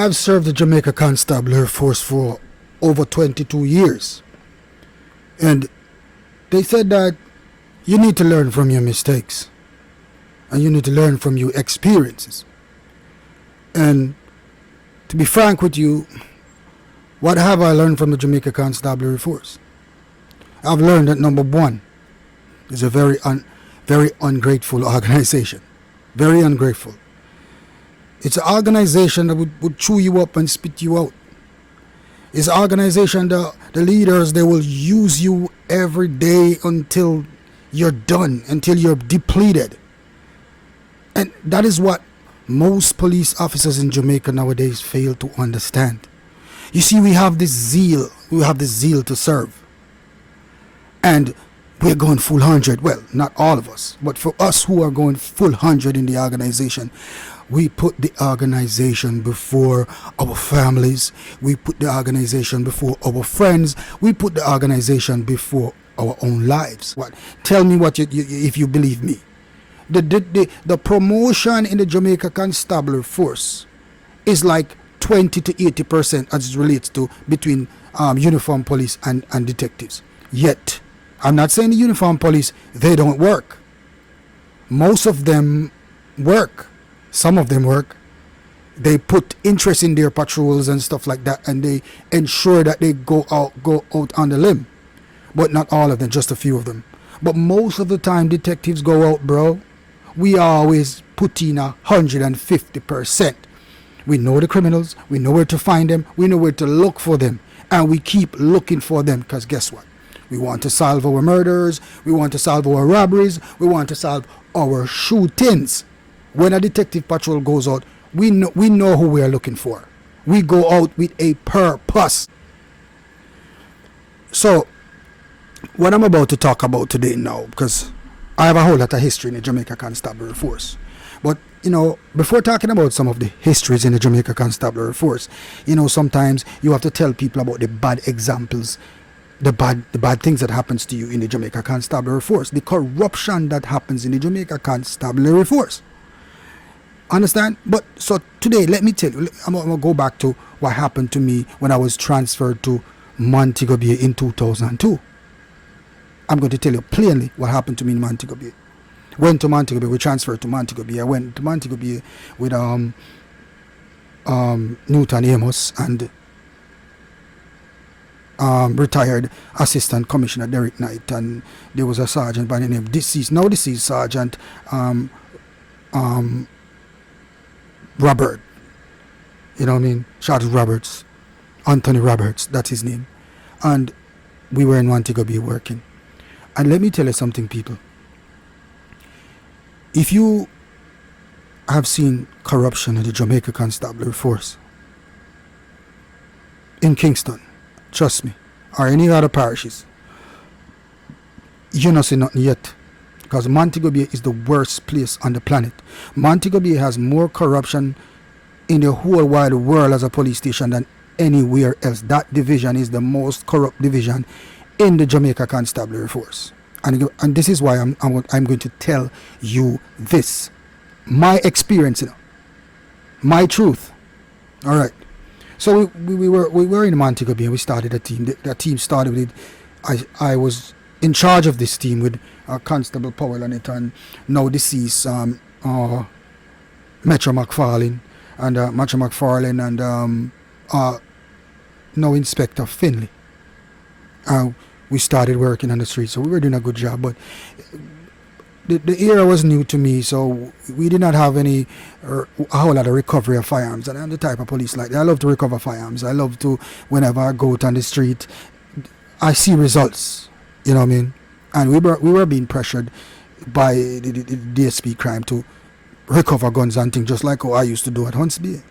I've served the Jamaica Constabulary Force for over 22 years. And they said that you need to learn from your mistakes. And you need to learn from your experiences. And to be frank with you, what have I learned from the Jamaica Constabulary Force? I've learned that number one is a very ungrateful organization. Very ungrateful. It's an organization that would chew you up and spit you out. It's an organization that the leaders, they will use you every day until you're done, until you're depleted. And that is what most police officers in Jamaica nowadays fail to understand. You see, we have this zeal to serve. And we're going full 100. Well, not all of us, but for us who are going full 100 in the organization, we put the organization before our families. We put the organization before our friends. We put the organization before our own lives. What? Tell me what if you believe me. The promotion in the Jamaica Constabulary Force is like 20 to 80% as it relates to between uniformed police and detectives. Yet, I'm not saying the uniformed police, they don't work. Most of them work. Some of them work. They put interest in their patrols and stuff like that, and they ensure that they go out on the limb. But not all of them, just a few of them. But most of the time, detectives go out, bro. We always put in 150%. We know the criminals. We know where to find them. We know where to look for them. And we keep looking for them because guess what? We want to solve our murders. We want to solve our robberies. We want to solve our shootings. When a detective patrol goes out, we know who we are looking for. We go out with a purpose. So, what I'm about to talk about today now, because I have a whole lot of history in the Jamaica Constabulary Force. But, before talking about some of the histories in the Jamaica Constabulary Force, sometimes you have to tell people about the bad examples, the bad things that happens to you in the Jamaica Constabulary Force, the corruption that happens in the Jamaica Constabulary Force. Understand? But so today, let me tell you, I'm going to go back to what happened to me when I was transferred to Montego Bay in 2002. I'm going to tell you plainly what happened to me in Montego Bay. Went to Montego Bay, we transferred to Montego Bay. I went to Montego Bay with Newton Amos and retired Assistant Commissioner Derek Knight, and there was a sergeant by the name deceased Sergeant Robert. Sergeant Roberts, Anthony Roberts, that's his name. And we were in Montego Bay working. And let me tell you something, people. If you have seen corruption in the Jamaica Constabulary Force in Kingston, trust me, or any other parishes, you not see nothing yet. Because Montego Bay is the worst place on the planet. Montego Bay has more corruption in the whole wide world as a police station than anywhere else. That division is the most corrupt division in the Jamaica Constabulary Force. And this is why I'm going to tell you this. My experience, my truth. All right. So we were in Montego Bay. We started a team. The team started with, I was in charge of this team with Constable Powell on it, and now deceased Metro McFarlane and now Inspector Finley. We started working on the street, so we were doing a good job. But the era was new to me, so we did not have a whole lot of recovery of firearms. And I'm the type of police like that. I love to recover firearms. I love to, whenever I go out on the street, I see results. You know what I mean? And we were being pressured by the DSP crime to recover guns and things, just like how I used to do at Hunts Bay.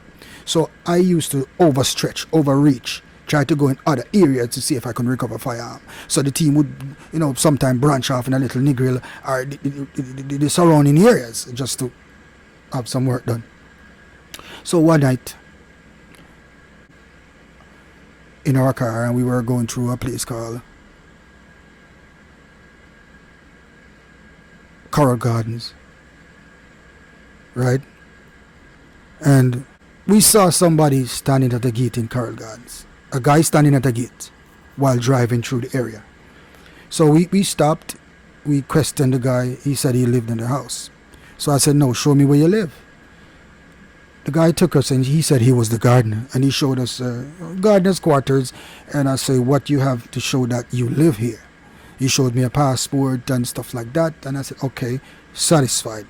So I used to overreach, try to go in other areas to see if I can recover firearm. So the team would, sometime branch off in a little Negril or the surrounding areas just to have some work done. So one night in our car, and we were going through a place called Coral Gardens, right? And we saw somebody standing at the gate in Carroll Gardens. A guy standing at the gate while driving through the area. So we stopped. We questioned the guy. He said he lived in the house. So I said, no, show me where you live. The guy took us and he said he was the gardener. And he showed us gardener's quarters. And I said, what you have to show that you live here? He showed me a passport and stuff like that. And I said, okay, satisfied.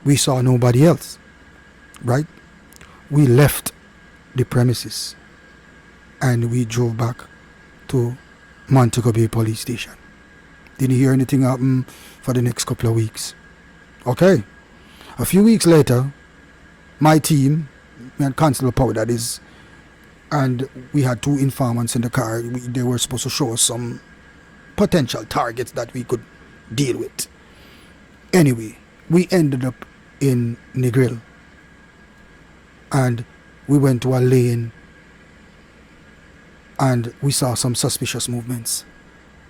We saw nobody else. Right? We left the premises. And we drove back to Montego Bay Police Station. Didn't hear anything happen for the next couple of weeks. Okay. A few weeks later, my team, me and Constable Power, that is, and we had 2 informants in the car. They were supposed to show us some potential targets that we could deal with. Anyway, we ended up in Negril. And we went to a lane and we saw some suspicious movements.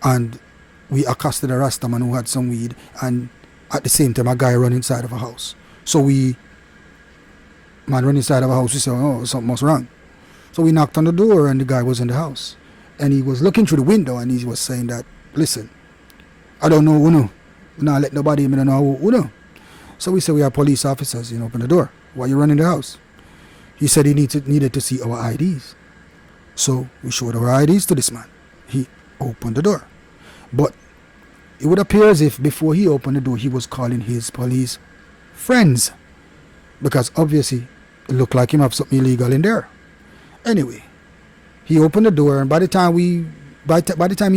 And we accosted a Rastaman who had some weed, and at the same time a guy run inside of a house. So man run inside of a house, we said, oh, something was wrong. So we knocked on the door and the guy was in the house. And he was looking through the window and he was saying that, listen, I don't know who know. Not let nobody in, I don't know who know. So we said, we are police officers, open the door. Why you running the house? He said he needed to see our IDs. So we showed our IDs to this man. He opened the door. But it would appear as if before he opened the door, he was calling his police friends. Because obviously, it looked like him have something illegal in there. Anyway, he opened the door, and by the time he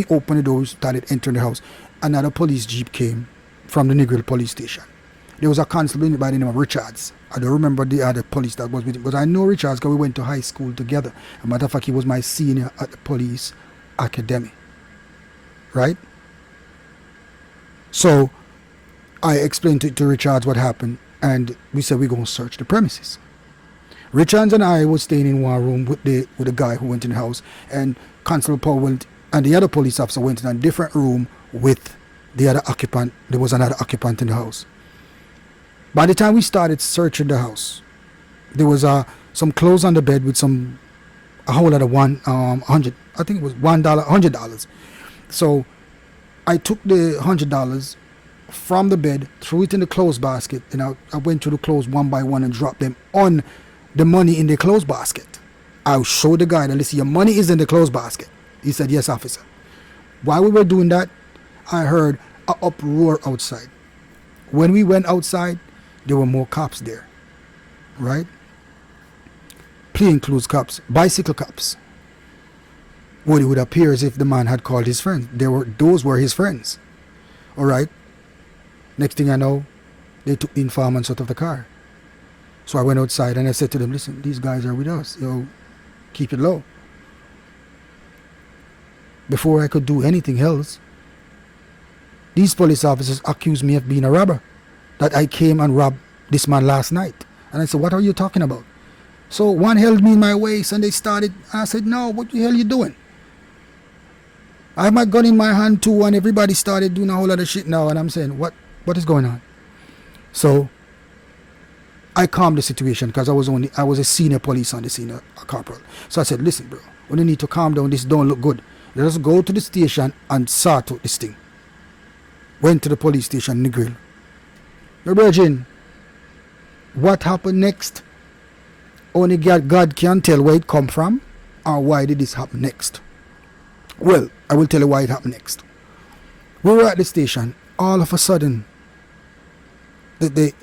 opened the door, we started entering the house. Another police jeep came from the Negril police station. There was a constable by the name of Richards. I don't remember the other police that was with him, but I know Richards because we went to high school together. As a matter of fact, he was my senior at the police academy. Right? So I explained to Richards what happened, and we said we're going to search the premises. Richards and I were staying in one room with the guy who went in the house, and Constable Powell and the other police officer went in a different room with the other occupant. There was another occupant in the house. By the time we started searching the house, there was some clothes on the bed with a whole lot of $100. I think it was $100. So I took the $100 from the bed, threw it in the clothes basket, and I went through the clothes one by one and dropped them on the money in the clothes basket. I showed the guy that, listen, your money is in the clothes basket. He said, yes, officer. While we were doing that, I heard an uproar outside. When we went outside, there were more cops there, right? Plainclothes cops, bicycle cops. Well, it would appear as if the man had called his friends. Those were his friends, all right? Next thing I know, they took the informants out of the car. So I went outside and I said to them, listen, these guys are with us. Keep it low. Before I could do anything else, these police officers accused me of being a robber. That I came and robbed this man last night. And I said, what are you talking about? So one held me in my waist and they started. I said, no, what the hell are you doing? I have my gun in my hand too, and everybody started doing a whole lot of shit now. And I'm saying, what is going on? So I calmed the situation because I was a senior police on the senior corporal. So I said, listen, bro, we need to calm down. This don't look good. Let us go to the station and sort out this thing. Went to the police station in Negril. My virgin, what happened next? Only God can tell where it come from or why did this happen next. Well, I will tell you why it happened next. We were at the station. All of a sudden, the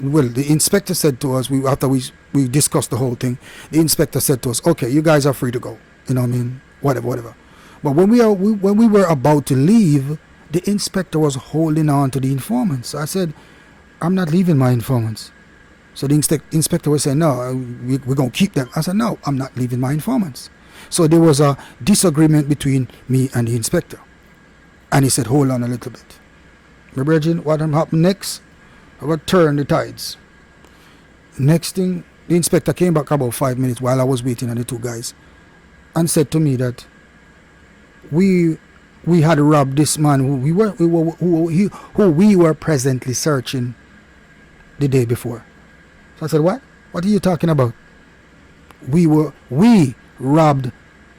inspector said to us, after we discussed the whole thing, the inspector said to us, okay, you guys are free to go. You know what I mean? Whatever. But when we were about to leave, the inspector was holding on to the informants. So I said, I'm not leaving my informants. So the inspector was saying, no, we're going to keep them. I said, no, I'm not leaving my informants. So there was a disagreement between me and the inspector. And he said, hold on a little bit. My brethren, what happened next? I will turn the tides. Next thing, the inspector came back about 5 minutes while I was waiting on the two guys and said to me that we had robbed this man who we were presently searching the day before. So I said, what? What are you talking about? we robbed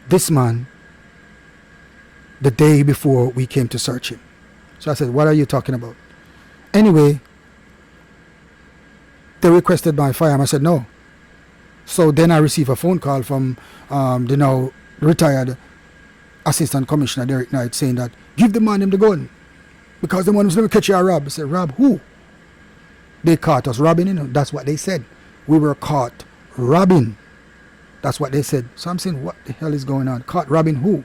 this man the day before we came to search him. So I said, what are you talking about? Anyway, they requested my firearm. I said no. So then I received a phone call from the now retired Assistant Commissioner Derek Knight saying that give the man him the gun because the man was going to catch you a rob. I said, rob who? They caught us robbing, you know. That's what they said. We were caught robbing. That's what they said. So I'm saying, what the hell is going on? Caught robbing who?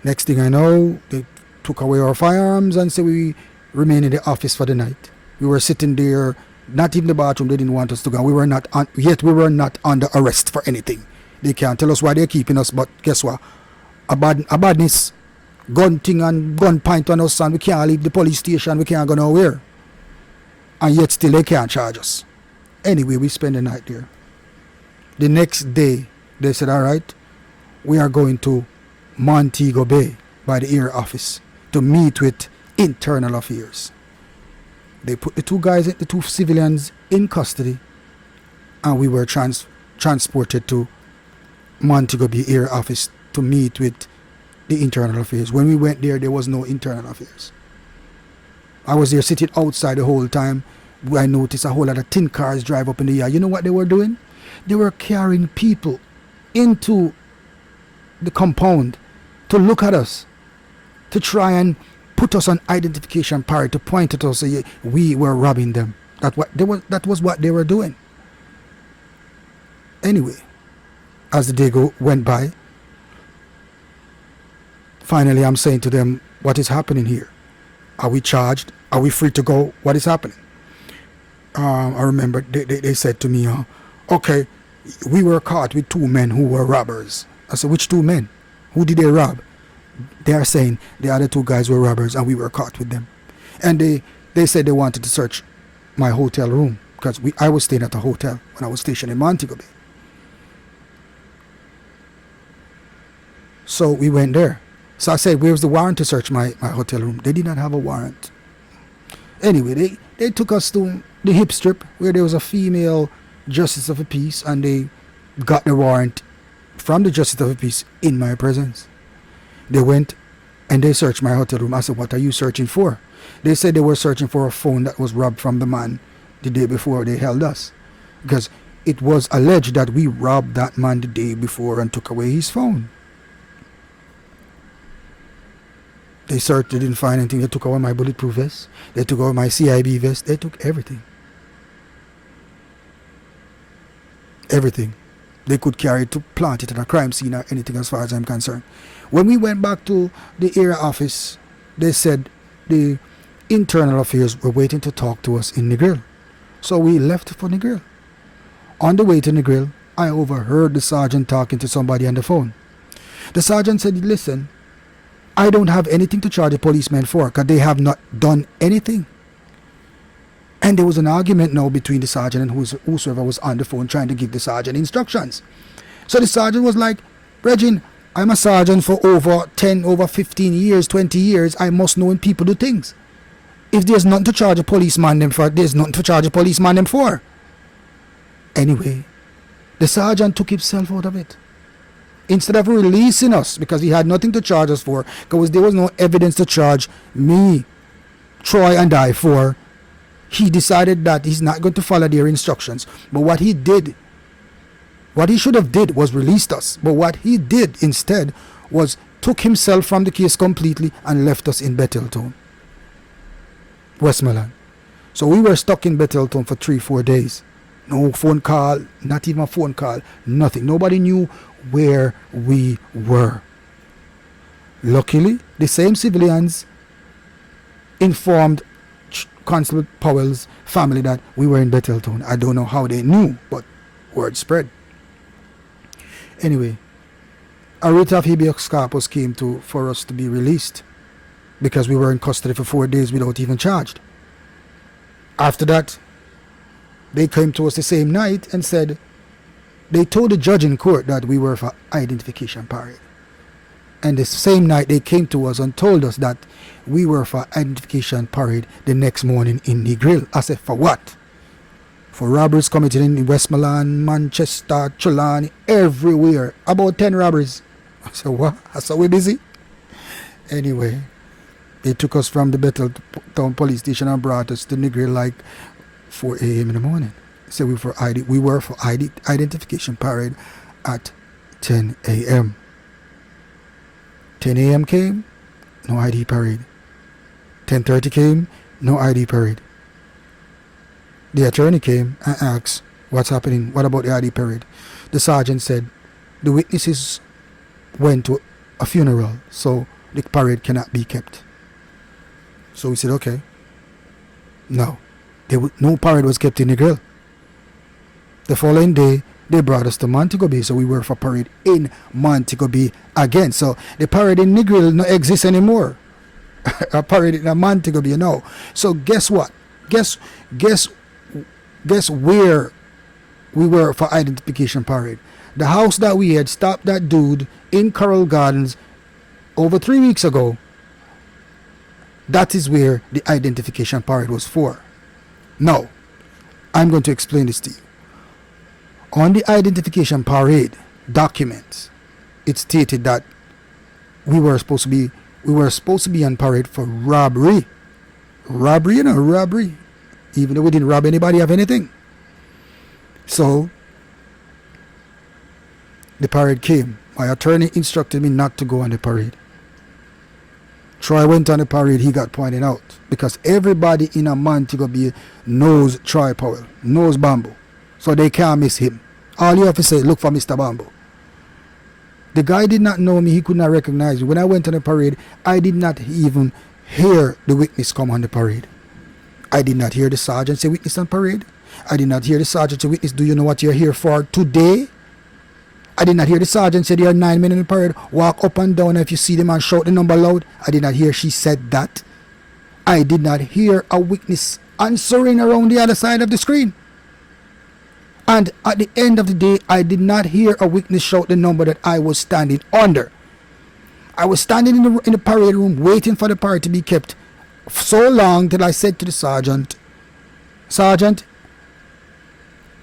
Next thing I know, they took away our firearms and said we remain in the office for the night. We were sitting there, not even the bathroom. They didn't want us to go. We were not not under arrest for anything. They can't tell us why they're keeping us, but guess what? A badness, gun thing and gun point on us, and we can't leave the police station. We can't go nowhere. And yet still they can't charge us. Anyway, we spend the night there. The next day, they said, all right, we are going to Montego Bay by the air office to meet with internal affairs. They put the two civilians in custody, and we were transported to Montego Bay air office to meet with the internal affairs. When we went there was no internal affairs. I was there sitting outside the whole time. I noticed a whole lot of tin cars drive up in the yard. You know what they were doing? They were carrying people into the compound to look at us, to try and put us on identification parade, to point at us and say we were robbing them. That was what they were doing. Anyway, as the day went by, finally I'm saying to them, what is happening here? Are we charged? Are we free to go? What is happening? I remember they said to me, okay, we were caught with two men who were robbers. I said, which two men? Who did they rob? They are saying the other two guys were robbers and we were caught with them. And they said they wanted to search my hotel room because I was staying at a hotel when I was stationed in Montego Bay. So we went there. So I said, where's the warrant to search my hotel room? They did not have a warrant. Anyway, they took us to the hip strip where there was a female justice of the peace, and they got the warrant from the justice of the peace in my presence. They went and they searched my hotel room. I said, what are you searching for? They said they were searching for a phone that was robbed from the man the day before they held us, because it was alleged that we robbed that man the day before and took away his phone. They searched, they didn't find anything. They took away my bulletproof vest. They took away my CIB vest. They took everything. Everything. They could carry it to plant it at a crime scene or anything as far as I'm concerned. When we went back to the area office, they said the internal affairs were waiting to talk to us in Negril. So we left for Negril. On the way to Negril, I overheard the sergeant talking to somebody on the phone. The sergeant said, listen, I don't have anything to charge the policemen for because they have not done anything. And there was an argument now between the sergeant and whosoever was on the phone trying to give the sergeant instructions. So the sergeant was like, Regine, I'm a sergeant for over 15 years, 20 years. I must know when people do things. If there's nothing to charge a policeman them for, there's nothing to charge a policeman them for. Anyway, the sergeant took himself out of it. Instead of releasing us, because he had nothing to charge us for, because there was no evidence to charge me, Troy, and I for, he decided that he's not going to follow their instructions. But what he should have did was released us. But what he did instead was took himself from the case completely and left us in Betheltown, Westmoreland. So we were stuck in Betheltown for 3-4 days. No phone call, not even a phone call, nothing. Nobody knew where we were. Luckily, the same civilians informed Constable Powell's family that we were in Betheltown. I don't know how they knew, but word spread. Anyway, a writ of habeas corpus came for us to be released because we were in custody for 4 days without even charged. After that, they came to us the same night and said they told the judge in court that we were for identification parade. And the same night they came to us and told us that we were for identification parade the next morning in Negril. I said, for what? for robberies committed in Westmoreland, Manchester, Trelawney, everywhere. About 10 robberies. I said, what? I said, we're busy. Anyway, they took us from the Betheltown police station and brought us to Negril like 4 a.m. in the morning. So we were for identification parade at 10 a.m. 10 a.m. came, no ID parade. 10:30 came, no ID parade. The attorney came and asked, what's happening? What about the ID parade? The sergeant said, the witnesses went to a funeral, so the parade cannot be kept. So we said, okay. No. No parade was kept in the grill. The following day, they brought us to Montego Bay, so we were for parade in Montego Bay again. So the parade in Negril no exists anymore. A parade in Montego Bay, no. So guess what? Guess where we were for identification parade. The house that we had stopped that dude in Coral Gardens over 3 weeks ago, that is where the identification parade was for. Now, I'm going to explain this to you. On the identification parade documents, it stated that we were supposed to be on parade for robbery. Robbery. Even though we didn't rob anybody of anything. So, the parade came. My attorney instructed me not to go on the parade. Troy went on the parade, he got pointed out. Because everybody in a Montego Bay knows Troy Powell, knows Bamboo. So they can't miss him. All you have to say, look for Mr. Bamboo. The guy did not know me, he could not recognize me. When I went on the parade, I did not even hear the witness come on the parade. I did not hear the sergeant say witness on parade. I did not hear the sergeant say witness, do you know what you're here for today? I did not hear the sergeant say there are 9 men in the parade. Walk up and down if you see them and shout the number loud. I did not hear she said that. I did not hear a witness answering around the other side of the screen. And at the end of the day, I did not hear a witness shout the number that I was standing under. I was standing in the parade room waiting for the parade to be kept so long that I said to the sergeant, Sergeant,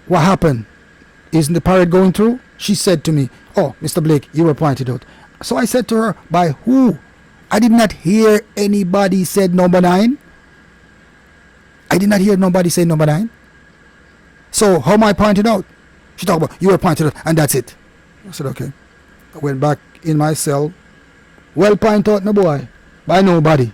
what happened? Isn't the parade going through? She said to me, oh, Mr. Blake, you were pointed out. So I said to her, by who? I did not hear anybody said number 9. I did not hear nobody say number 9. So how am I pointed out? She talked about, you were pointed out, and that's it. I said, okay. I went back in my cell. Well pointed out, no boy, by nobody.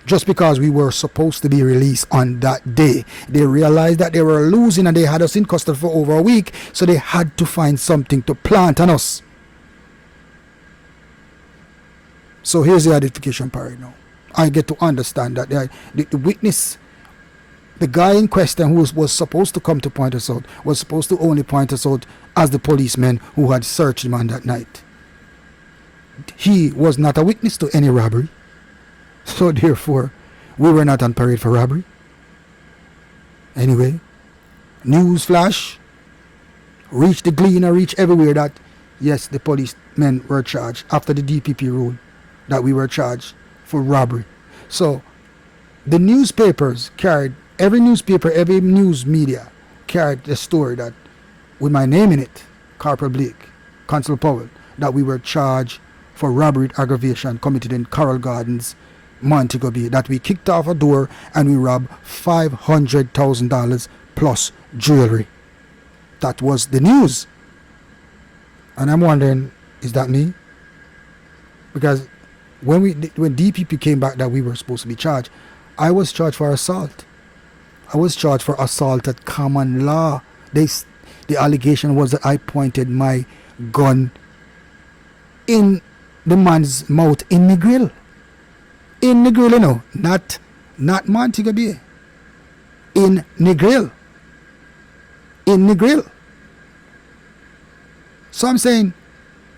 Just because we were supposed to be released on that day. They realized that they were losing and they had us in custody for over a week, so they had to find something to plant on us. So here's the identification parade now. I get to understand that the witness, the guy in question who was supposed to come to point us out, was supposed to only point us out as the policemen who had searched him on that night. He was not a witness to any robbery. So therefore, we were not on parade for robbery. Anyway, news flash, reach the Gleaner, reach everywhere that, yes, the policemen were charged after the DPP ruled that we were charged for robbery. So, the newspapers carried, every newspaper, every news media carried the story that, with my name in it, Corporal Blake, Constable Powell, that we were charged for robbery aggravation committed in Coral Gardens, Montego Bay, that we kicked off a door and we robbed $500,000 plus jewelry. That was the news. And I'm wondering, is that me? Because when DPP came back that we were supposed to be charged, I was charged for assault. I was charged for assault at common law. The allegation was that I pointed my gun in the man's mouth in the grill. In the grill, you know, not Montego Bay. In the grill. In the grill. So I'm saying,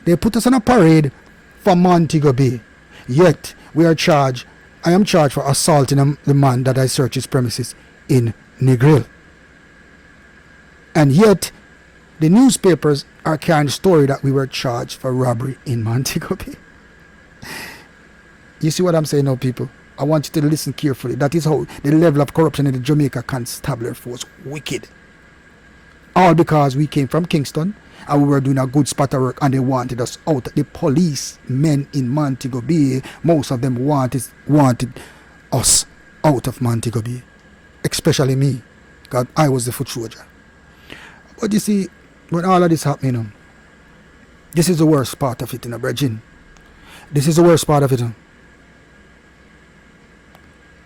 they put us on a parade for Montego Bay. Yet, I am charged for assaulting the man that I searched his premises in Negril. And yet, the newspapers are carrying the story that we were charged for robbery in Montego Bay. You see what I'm saying now, people? I want you to listen carefully. That is how the level of corruption in the Jamaica Constabulary Force wicked. All because we came from Kingston and we were doing a good spot of work and they wanted us out. The policemen in Montego Bay, most of them wanted us out of Montego Bay. Especially me, because I was the foot soldier. But you see, when all of this happening, this is the worst part of it, Bridging. This is the worst part of it.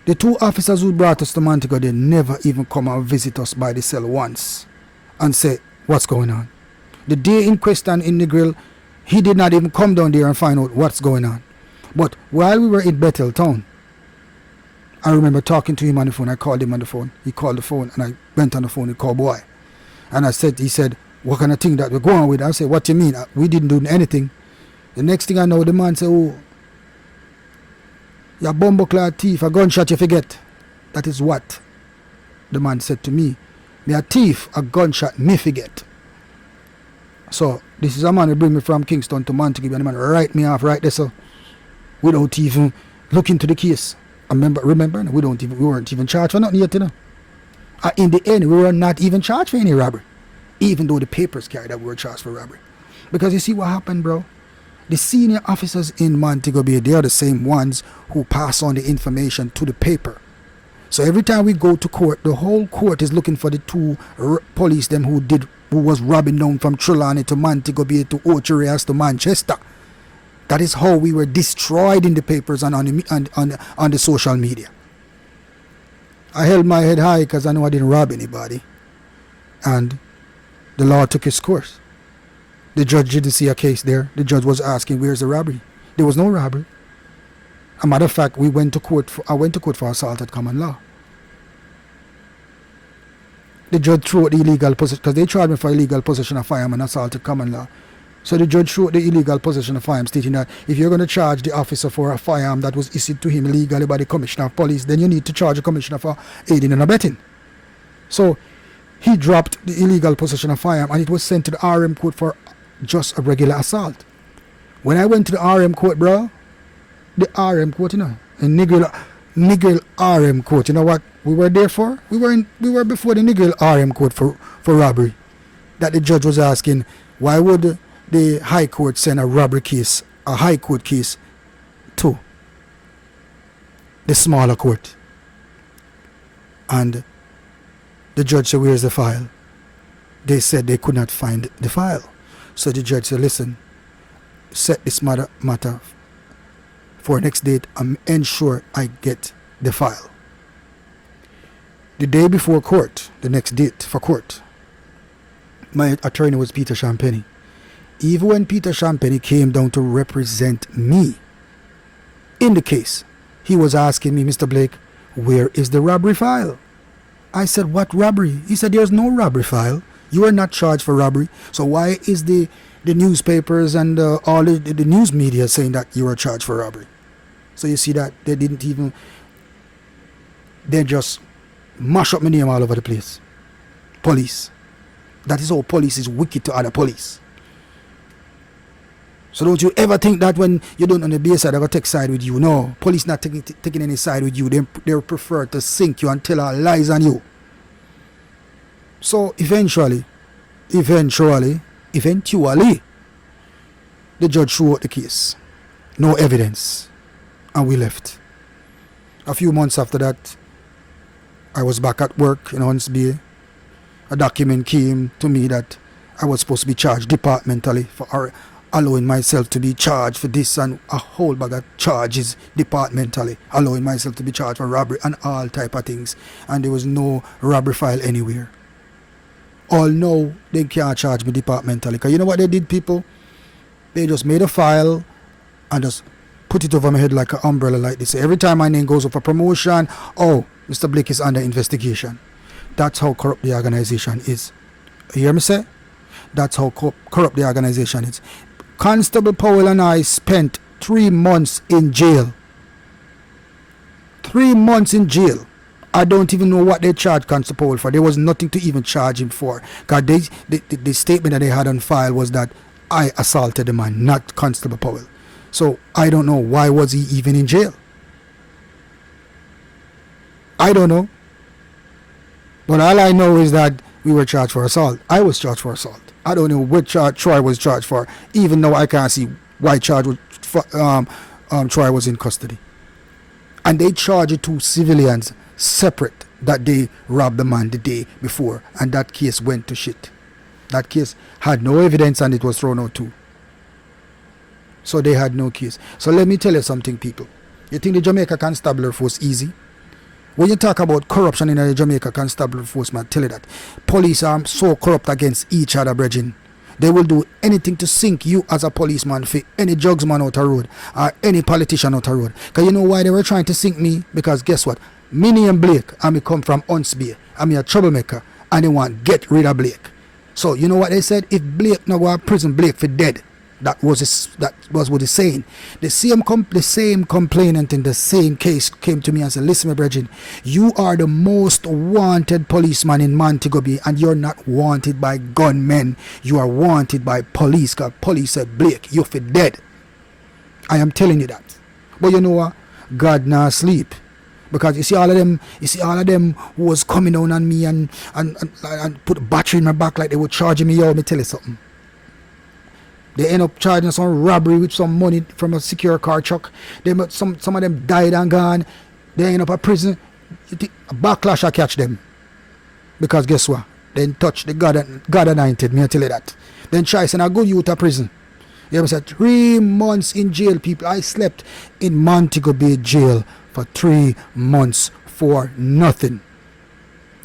The two officers who brought us to Montego, they never even come and visit us by the cell once and say, what's going on? The day in question in Negril, he did not even come down there and find out what's going on. But while we were in Bethel town, I remember talking to him on the phone. I called him on the phone. He called the phone and I went on the phone with Cowboy. And he said, what kind of thing that we're going with? I said, what do you mean? We didn't do anything. The next thing I know, the man said, oh, you're a bumbleclad thief, a gunshot you forget. That is what the man said to me. Me a thief, a gunshot me forget. So this is a man who bring me from Kingston to Montego, and the man write me off right there, so without even looking to the case. Remember, we weren't even charged for nothing yet, in the end, we were not even charged for any robbery, even though the papers carried that we were charged for robbery. Because you see what happened, bro? The senior officers in Montego Bay, they are the same ones who pass on the information to the paper. So every time we go to court, the whole court is looking for the two police them who was robbing down from Trelawney to Montego Bay to Ocho to Manchester. That is how we were destroyed in the papers and on the social media. I held my head high because I know I didn't rob anybody. And the law took its course. The judge didn't see a case there. The judge was asking, where's the robbery? There was no robbery. As a matter of fact, I went to court for assault at common law. The judge threw out the illegal possession, because they tried me for illegal possession of firearm and assault at common law. So the judge threw out the illegal possession of firearm, stating that if you're going to charge the officer for a firearm that was issued to him illegally by the commissioner of police, then you need to charge the commissioner for aiding and abetting. So he dropped the illegal possession of firearm and it was sent to the RM court for just a regular assault. When I went to the RM court, bro, the RM court, in Negril RM court, you know what we were there for? We were before the Negril RM court for robbery. That the judge was asking, why would the high court send a robbery case, a high court case, to the smaller court? And the judge said, where's the file? They said they could not find the file. So the judge said, listen, set this matter for next date and ensure I get the file. The day before court, the next date for court, my attorney was Peter Champagne. Even when Peter Champagne came down to represent me in the case, he was asking me, Mr. Blake, where is the robbery file? I said, what robbery? He said, there's no robbery file. You are not charged for robbery. So why is the newspapers and all the news media saying that you are charged for robbery? So you see that they just mash up my name all over the place. Police. That is how police is wicked to other police. So don't you ever think that when you don't on the base side, they're going to take side with you. No, police not taking any side with you. They prefer to sink you and tell our lies on you. So eventually, the judge threw out the case. No evidence. And we left. A few months after that, I was back at work in Hunts Bay. A document came to me that I was supposed to be charged departmentally for allowing myself to be charged for this and a whole bag of charges departmentally, allowing myself to be charged for robbery and all type of things. And there was no robbery file anywhere. All now, they can't charge me departmentally. Because you know what they did, people? They just made a file and just put it over my head like an umbrella like this. Every time my name goes up for promotion, oh, Mr. Blake is under investigation. That's how corrupt the organization is. You hear me say? That's how corrupt the organization is. Constable Powell and I spent 3 months in jail. 3 months in jail. I don't even know what they charged Constable Powell for. There was nothing to even charge him for. Because the statement that they had on file was that I assaulted the man, not Constable Powell. So I don't know why was he even in jail. I don't know. But all I know is that we were charged for assault. I was charged for assault. I don't know what charge Troy was charged for, even though I can't see why Troy was in custody. And they charged two civilians separate that they robbed the man the day before, and that case went to shit. That case had no evidence and it was thrown out too. So they had no case. So let me tell you something, people. You think the Jamaica Constabulary Force easy? When you talk about corruption in the Jamaica Constabulary Force, man, tell you that police are so corrupt against each other, brethren. They will do anything to sink you as a policeman for any jugsman out the road or any politician out the road. Because you know why they were trying to sink me? Because guess what? Me and Blake, and me come from Hunts Bay. I'm a troublemaker and they want to get rid of Blake. So you know what they said? If Blake no go to prison, Blake for dead. That was what they're saying. The same complainant in the same case came to me and said, listen, my brethren, you are the most wanted policeman in Montego Bay, and you're not wanted by gunmen. You are wanted by police, because police said, Blake, you're for dead. I am telling you that. But you know what? God not sleep. Because you see all of them who was coming down on me and put a battery in my back like they were charging me. Yo, let me tell you something. They end up charging some robbery with some money from a secure car truck. Some of them died and gone. They end up at prison. A backlash I catch them. Because guess what? They touch the God anointed. Me I tell you that. Then try send a good youth to prison. You ever said 3 months in jail, people. I slept in Montego Bay jail for 3 months for nothing.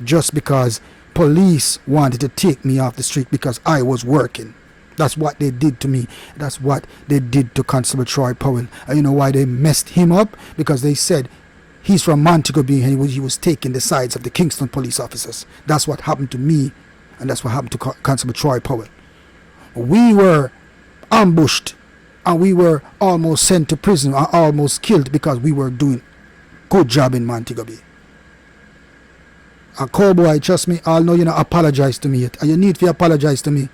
Just because police wanted to take me off the street because I was working. That's what they did to me. That's what they did to Constable Troy Powell. And you know why they messed him up? Because they said he's from Montego Bay and he was taking the sides of the Kingston police officers. That's what happened to me, and that's what happened to Constable Troy Powell. We were ambushed and we were almost sent to prison and almost killed because we were doing good job in Montego Bay. And cowboy, trust me, I'll know you not apologize to me yet. And you need to apologize to me.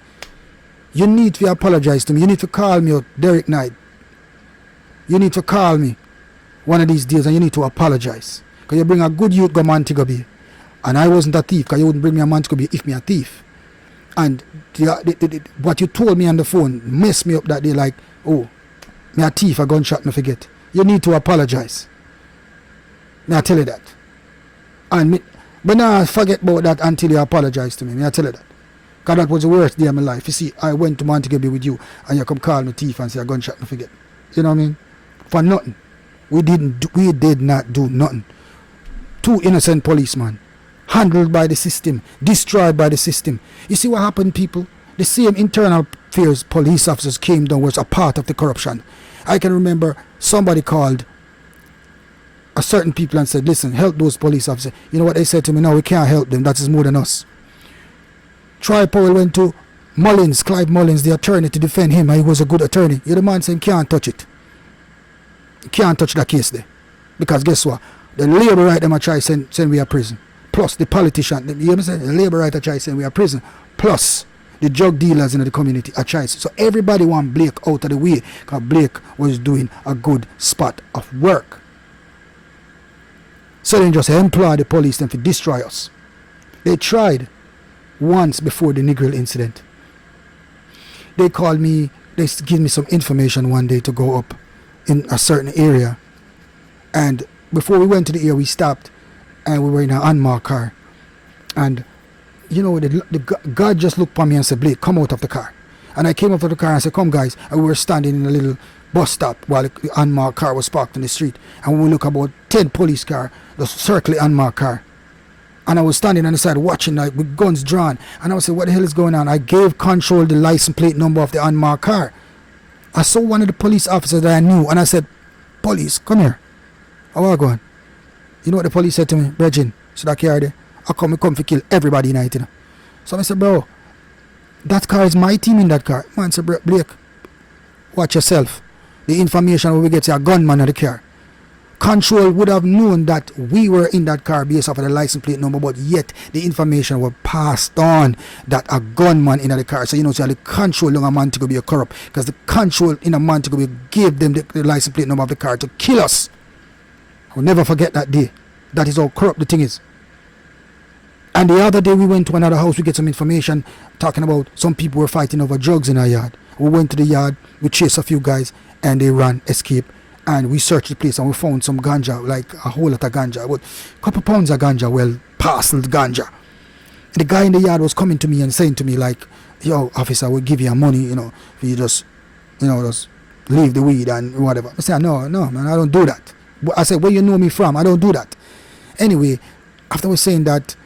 You need to apologize to me. You need to call me out, Derek Knight. You need to call me one of these days and you need to apologize. Because you bring a good youth go Montego Bay. And I wasn't a thief, because you wouldn't bring me a Montego Bay if me a thief. And what you told me on the phone messed me up that day, like, oh, me a thief, a gunshot, me forget. You need to apologize. Me I tell you that. But now I forget about that until you apologize to me. Me I tell you that. Because that was the worst day of my life. You see, I went to Montego Bay with you and you come call me thief and say a gunshot, me forget. You know what I mean? For nothing. We did not do nothing. 2 innocent policemen, handled by the system, destroyed by the system. You see what happened, people? The same internal affairs police officers came down was a part of the corruption. I can remember somebody called a certain people and said, listen, help those police officers. You know what they said to me? No, we can't help them. That is more than us. Troy Powell went to Clive Mullins, the attorney, to defend him, and he was a good attorney. The man said, can't touch it. You can't touch that case there. Because guess what? The labor right them are try send we a prison. Plus the politician, you understand? The labor right are try send we a prison. Plus the drug dealers in the community are trying. So everybody want Blake out of the way because Blake was doing a good spot of work. So they just employ the police them to destroy us. They tried once before the Negril incident. They called me, they give me some information one day to go up in a certain area, and before we went to the area we stopped and we were in an unmarked car, and you know the God just looked at me and said, Blake, come out of the car. And I came out of the car and I said, come guys, and we were standing in a little bus stop while the unmarked car was parked in the street, and when we look about 10 police car just circle the unmarked car. And I was standing on the side watching, like, with guns drawn. And I was saying, what the hell is going on? I gave control the license plate number of the unmarked car. I saw one of the police officers that I knew, and I said, police, come here. How are you going? You know what the police said to me? Bridging, so that car there, I come to kill everybody in it, you know. So I said, bro, that car is my team in that car. Man said, Blake, watch yourself. The information we get to a gunman in the car. Control would have known that we were in that car based off of the license plate number, but yet the information was passed on that a gunman in the car. So you know, so the control in a Montego Bay corrupt, because the control in a Montego Bay gave them the license plate number of the car to kill us. I'll never forget that day. That is how corrupt the thing is. And the other day we went to another house, we get some information talking about some people were fighting over drugs in our yard. We went to the yard, we chased a few guys, and they ran, escaped. And we searched the place and we found some ganja, like a whole lot of ganja, about a couple pounds of ganja, well, parceled ganja. The guy in the yard was coming to me and saying to me like, yo, officer, we'll give you money, if you just leave the weed and whatever. I said, no, man, I don't do that. I said, where you know me from? I don't do that. Anyway, after we saying that,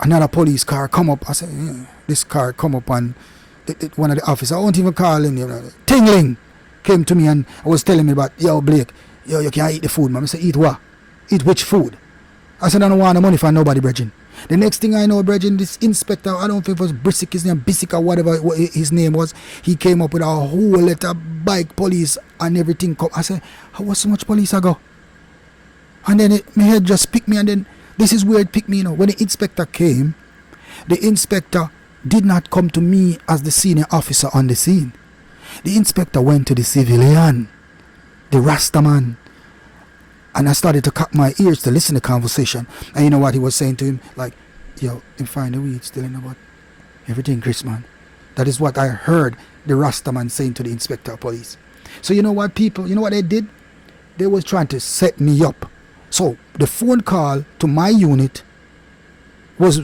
another police car come up. I said, yeah, this car come up and one of the officers, I won't even call him, tingling, came to me and I was telling me about, yo, Blake, you can't eat the food, man. I said, eat what? Eat which food? I said, I don't want no money for nobody, brethren. The next thing I know, brethren, this inspector, I don't think it was Brisick, his name, Bisick or whatever his name was, he came up with a whole lot of bike police and everything. I said, how was so much police I go? And then my head just picked me, and then this is where it picked me, When the inspector came, the inspector did not come to me as the senior officer on the scene. The inspector went to the civilian, the Rasta man. And I started to cock my ears to listen to the conversation. And you know what he was saying to him? Like, yo, you find the weed still in about everything, Chris, man. That is what I heard the Rasta man saying to the inspector of police. So you know what, people? You know what they did? They was trying to set me up. So the phone call to my unit was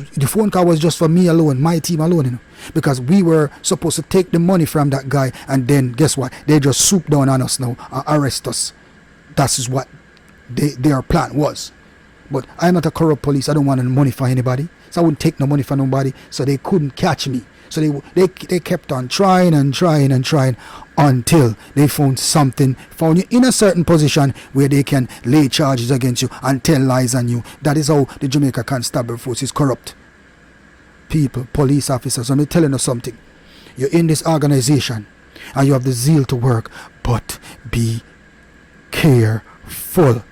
just for me alone, my team alone, because we were supposed to take the money from that guy, and then guess what? They just swoop down on us now and arrest us. That is what their plan was. But I'm not a corrupt police. I don't want any money for anybody, so I wouldn't take no money for nobody. So they couldn't catch me. So they kept on trying until they found you in a certain position where they can lay charges against you and tell lies on you. That is how the Jamaica Constabulary Force is corrupt. People, police officers, I'm telling you something. You're in this organization and you have the zeal to work, but be careful.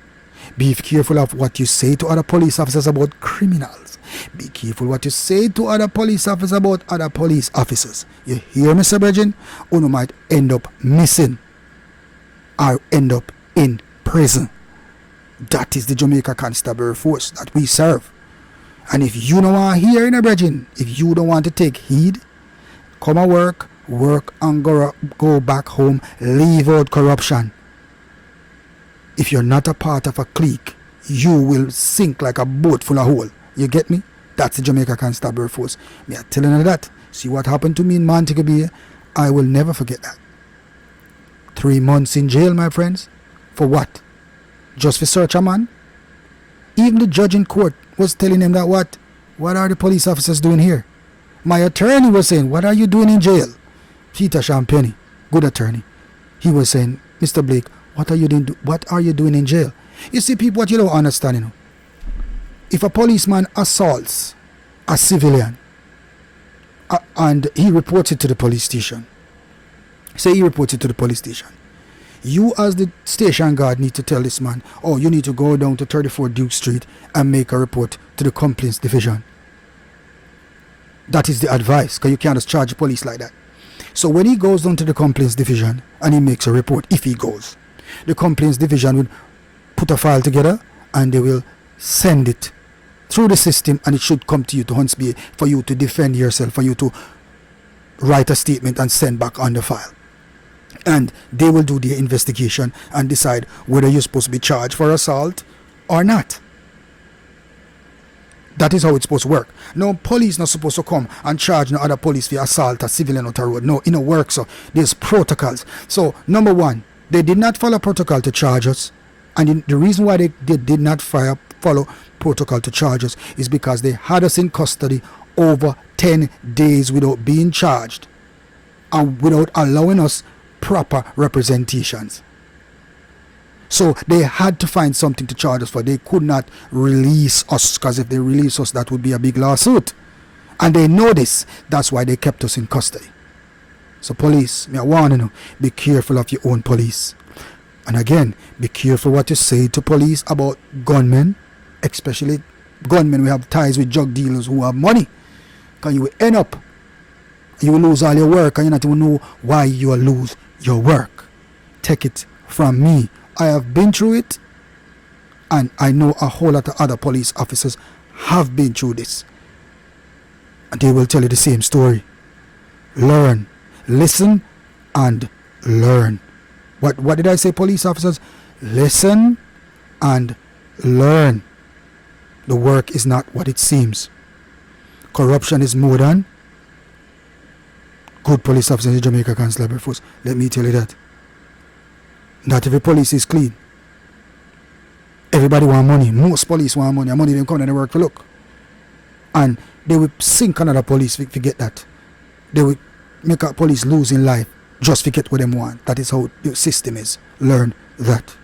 Be careful of what you say to other police officers about criminals. Be careful what you say to other police officers about other police officers. You hear me, Sir Bridget? Or you might end up missing or end up in prison. That is the Jamaica Constabulary Force that we serve. And if you don't want to hear in Bridget, if you don't want to take heed, come and work and go back home, leave out corruption. If you're not a part of a clique, you will sink like a boat full of hole. You get me? That's the Jamaica Constabulary Force. Me are telling you that. See what happened to me in Montego Bay? I will never forget that. 3 months in jail, my friends. For what? Just for search a man? Even the judge in court was telling him that what are the police officers doing here? My attorney was saying, what are you doing in jail? Peter Champagne, good attorney. He was saying, Mr. Blake, what are you doing in jail? You see, people, what you don't understand, if a policeman assaults a civilian and he reports it to the police station, say he reports it to the police station, you as the station guard need to tell this man, oh, you need to go down to 34 Duke Street and make a report to the complaints division. That is the advice, because you can't just charge the police like that. So when he goes down to the complaints division and he makes a report, if he goes, the complaints division will put a file together and they will send it through the system, and it should come to you to Huntsby for you to defend yourself, for you to write a statement and send back on the file. And they will do their investigation and decide whether you're supposed to be charged for assault or not. That is how it's supposed to work. No, police not supposed to come and charge no other police for assault or civilian on the road. No, it don't work. So there's protocols. So number one, they did not follow protocol to charge us. And the reason why they did not follow protocol to charge us is because they had us in custody over 10 days without being charged and without allowing us proper representations. So they had to find something to charge us for. They could not release us, because if they release us, that would be a big lawsuit. And they know this. That's why they kept us in custody. So police, me I warn you, be careful of your own police. And again, be careful what you say to police about gunmen, especially gunmen who have ties with drug dealers who have money. Because you will end up, you will lose all your work, and you not even know why you will lose your work. Take it from me. I have been through it. And I know a whole lot of other police officers have been through this. And they will tell you the same story. Learn. Listen and learn. What did I say, police officers? Listen and learn. The work is not what it seems. Corruption is more than good police officers in Jamaica Constabulary Force. Let me tell you that. Not every police is clean. Everybody want money. Most police want money. And money them come and they work for look. And they will sink another police if forget that. They will make a police losing life just forget what them want. That is how the system is. Learn that.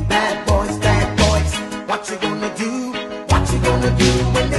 Bad boys, what you gonna do? What you gonna do when